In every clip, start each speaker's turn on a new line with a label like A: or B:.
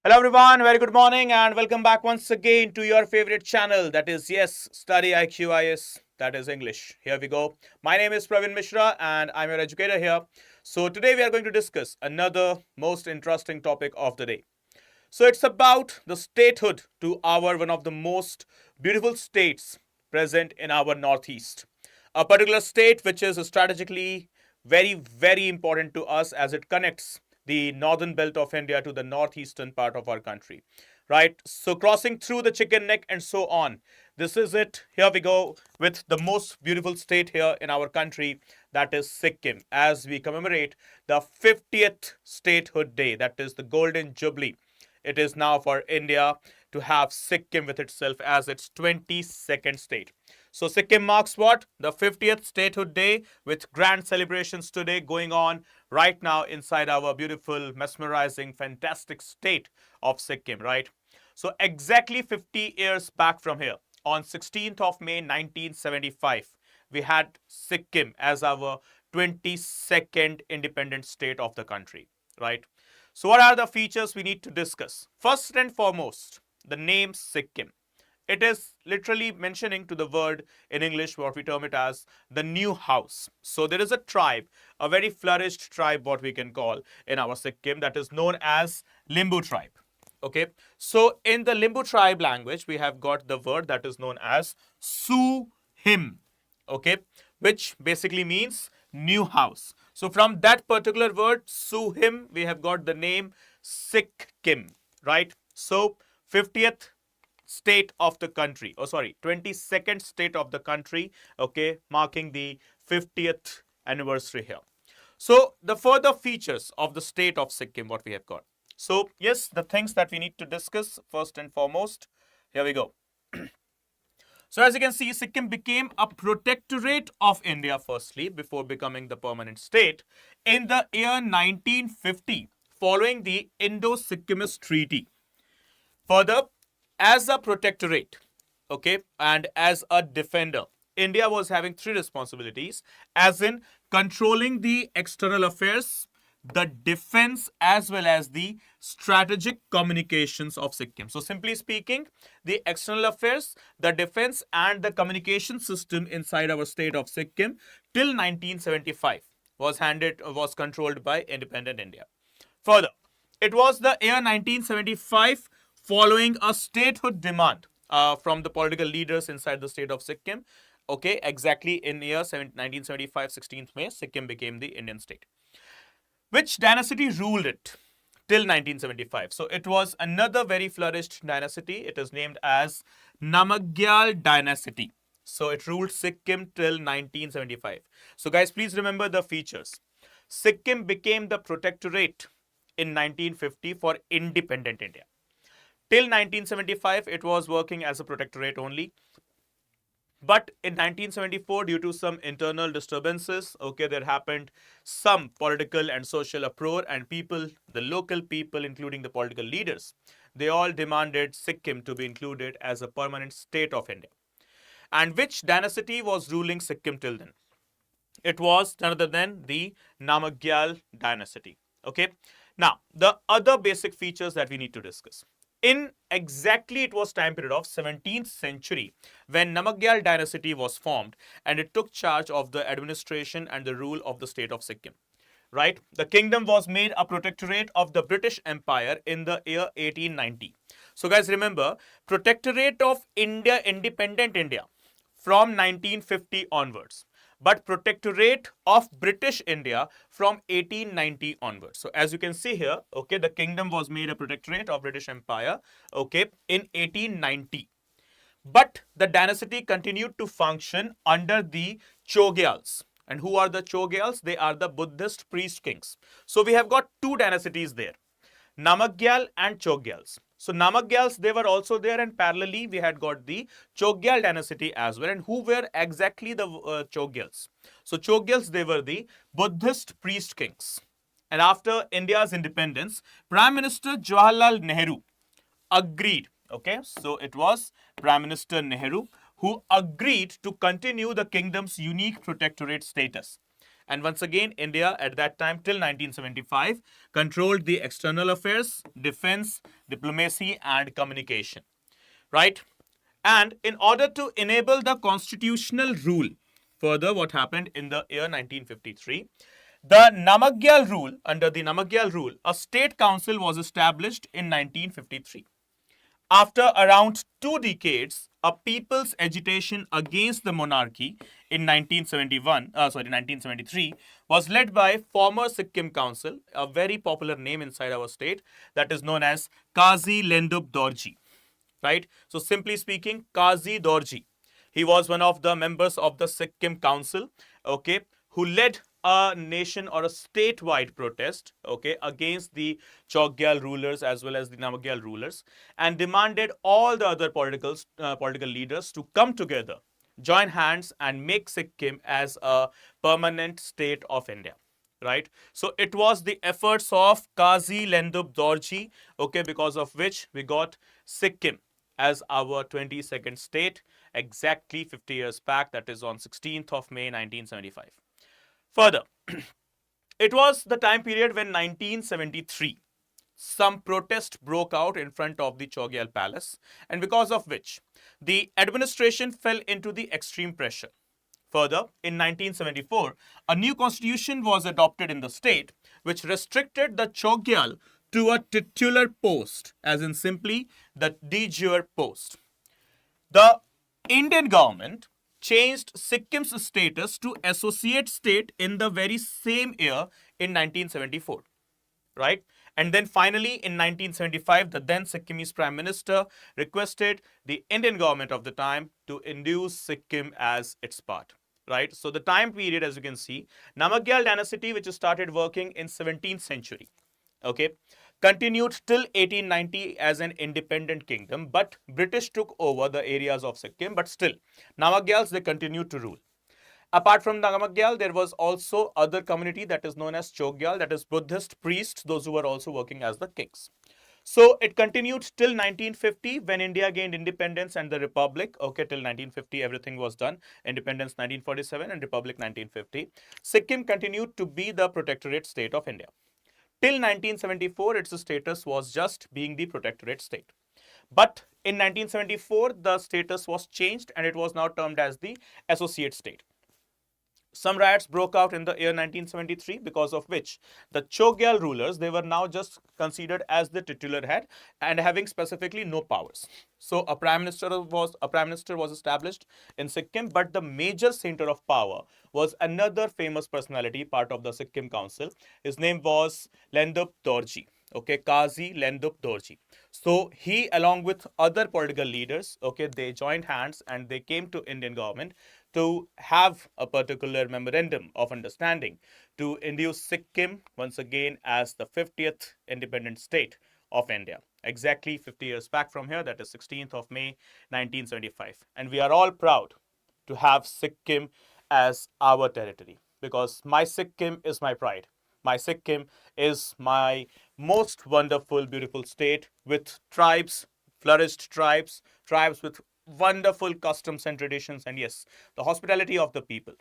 A: Hello everyone, very good morning and welcome back once again to your favorite channel, that is StudyIQ IAS, that is English. Here we go. My name is Praveen Mishra and I'm your educator here. So today we are going to discuss another most interesting topic of the day. So it's about the statehood to our one of the most beautiful states present in our northeast. A particular state which is strategically very important to us as it connects the northern belt of India to the northeastern part of our country. Right? So crossing through the chicken neck and so on. This is it. Here we go with the most beautiful state here in our country, that is Sikkim, as we commemorate the 50th statehood day, that is the Golden Jubilee. It is now for India to have Sikkim with itself as its 22nd state. So Sikkim marks what? The 50th statehood day with grand celebrations today going on right now inside our beautiful, mesmerizing, fantastic state of Sikkim, right? So exactly 50 years back from here, on 16th of May 1975, we had Sikkim as our 22nd independent state of the country, right? So what are the features we need to discuss? First and foremost, the name Sikkim. It is literally mentioning to the word in English what we term it as the new house. So there is a tribe, a very flourished tribe, what we can call in our Sikkim, that is known as Limbu tribe. Okay, so in the Limbu tribe language, we have got the word that is known as Su-him, okay, which basically means new house. So from that particular word, Su-him, we have got the name Sikkim, right? So 50th state of the country, 22nd state of the country, okay, marking the 50th anniversary here. So the further features of the state of Sikkim, what we have got. So yes, the things that we need to discuss first and foremost, here we go. So as you can see, Sikkim became a protectorate of India firstly before becoming the permanent state in the year 1950 following the Indo-Sikkimese Treaty. Further, as a protectorate, okay, and as a defender, India was having three responsibilities, as in controlling the external affairs, the defense, as well as the strategic communications of Sikkim. So simply speaking, the external affairs, the defense, and the communication system inside our state of Sikkim till 1975 was controlled by independent India. Further, it was the year 1975 following a statehood demand from the political leaders inside the state of Sikkim. Okay, exactly in year 1975, 16th May, Sikkim became the Indian state. Which dynasty ruled it till 1975? So it was another very flourished dynasty. It is named as Namagyal dynasty. So it ruled Sikkim till 1975. So guys, please remember the features. Sikkim became the protectorate in 1950 for independent India. Till 1975, it was working as a protectorate only. But in 1974, due to some internal disturbances, okay, there happened some political and social uproar, and people, the local people, including the political leaders, they all demanded Sikkim to be included as a permanent state of India. And which dynasty was ruling Sikkim till then? It was none other than the Namagyal dynasty. Okay. Now, the other basic features that we need to discuss. In exactly it was time period of 17th century when Namagyal dynasty was formed, and it took charge of the administration and the rule of the state of Sikkim. Right? The kingdom was made a protectorate of the British Empire in the year 1890. So guys, remember, protectorate of India, independent India from 1950 onwards, but protectorate of British India from 1890 onwards. So as you can see here, okay, the kingdom was made a protectorate of British Empire, okay, in 1890. But the dynasty continued to function under the Chogyals. And who are the Chogyals? They are the Buddhist priest kings. So we have got two dynasties there, Namagyal and Chogyals. So Namagyals, they were also there, and parallelly we had got the Chogyal dynasty as well. And who were exactly the Chogyals? So Chogyals, they were the Buddhist priest kings. And after India's independence, Prime Minister Jawaharlal Nehru agreed. Okay, so it was Prime Minister Nehru who agreed to continue the kingdom's unique protectorate status. And once again, India at that time till 1975 controlled the external affairs, defense, diplomacy, and communication. Right? And in order to enable the constitutional rule, further, what happened in the year 1953? The Namagyal rule, under the Namagyal rule, a state council was established in 1953. After around 2 decades, a people's agitation against the monarchy in 1973 was led by former Sikkim Council, a very popular name inside our state that is known as Kazi Lendub Dorji. Right? So simply speaking, Kazi Dorji. He was one of the members of the Sikkim Council, okay, who led a nation or a statewide protest, okay, against the Chokgyal rulers as well as the Namagyal rulers, and demanded all the other political leaders to come together, join hands, and make Sikkim as a permanent state of India. Right? So it was the efforts of Kazi Lendub Dorji, okay, because of which we got Sikkim as our 22nd state exactly 50 years back, that is on 16th of May 1975. Further, it was the time period when 1973 some protest broke out in front of the Chokgyal Palace, and because of which the administration fell into the extreme pressure. Further, in 1974, a new constitution was adopted in the state which restricted the Chokgyal to a titular post, as in simply the de jure post. The Indian government changed Sikkim's status to associate state in the very same year in 1974. Right? And then finally, in 1975, the then Sikkimese Prime Minister requested the Indian government of the time to induce Sikkim as its part. Right? So the time period, as you can see, Namagyal dynasty, which started working in 17th century, okay, continued till 1890 as an independent kingdom, but British took over the areas of Sikkim, but still, Namagyals, they continued to rule. Apart from Namagyal, there was also other community that is known as Chokgyal, that is Buddhist priests, those who were also working as the kings. So it continued till 1950 when India gained independence and the republic. Okay, till 1950 everything was done. Independence 1947 and republic 1950. Sikkim continued to be the protectorate state of India. Till 1974, its status was just being the protectorate state. But in 1974, the status was changed and it was now termed as the associate state. Some riots broke out in the year 1973, because of which the Chokgyal rulers, they were now just considered as the titular head and having specifically no powers. So a prime minister was established in Sikkim, but the major center of power was another famous personality, part of the Sikkim Council. His name was Lendub Dorji. Okay, Kazi Lendub Dorji. So he, along with other political leaders, okay, they joined hands and they came to Indian government to have a particular memorandum of understanding to induce Sikkim once again as the 50th independent state of India. Exactly 50 years back from here, that is 16th of May 1975. And we are all proud to have Sikkim as our territory, because my Sikkim is my pride. My Sikkim is my most wonderful, beautiful state with tribes, flourished tribes, tribes with wonderful customs and traditions, and yes, the hospitality of the people.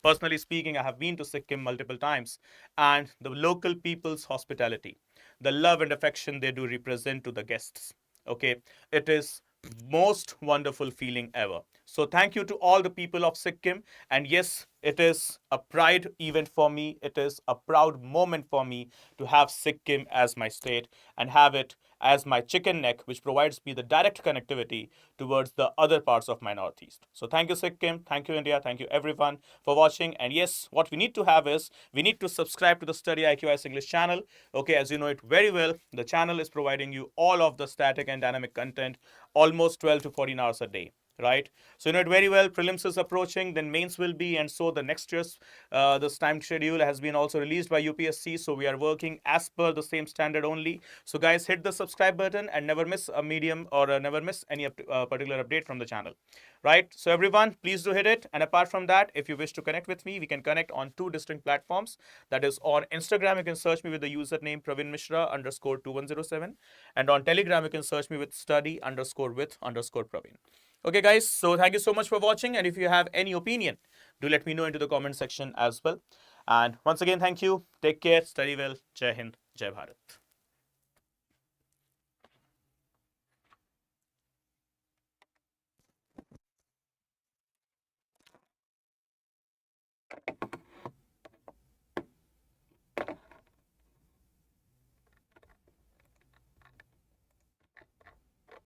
A: Personally speaking, I have been to Sikkim multiple times, and the local people's hospitality, the love and affection they do represent to the guests. Okay, it is most wonderful feeling ever. So thank you to all the people of Sikkim. And yes, it is a pride event for me. It is a proud moment for me to have Sikkim as my state and have it as my chicken neck, which provides me the direct connectivity towards the other parts of my Northeast. So thank you, Sikkim. Thank you, India. Thank you, everyone, for watching. And yes, what we need to have is we need to subscribe to the StudyIQ IAS English channel. Okay, as you know it very well, the channel is providing you all of the static and dynamic content almost 12 to 14 hours a day. Right? So you know it very well, prelims is approaching, then mains will be, and so the next year's this time schedule has been also released by UPSC. So we are working as per the same standard only. So guys, hit the subscribe button and never miss a medium or never miss any particular update from the channel. Right? So everyone, please do hit it. And apart from that, if you wish to connect with me, we can connect on two distinct platforms. That is on Instagram, you can search me with the username Praveen Mishra _2107, and on Telegram you can search me with study_with_Praveen. Okay guys, so thank you so much for watching, and if you have any opinion, do let me know into the comment section as well. And once again, thank you. Take care. Study well. Jai Hind. Jai Bharat.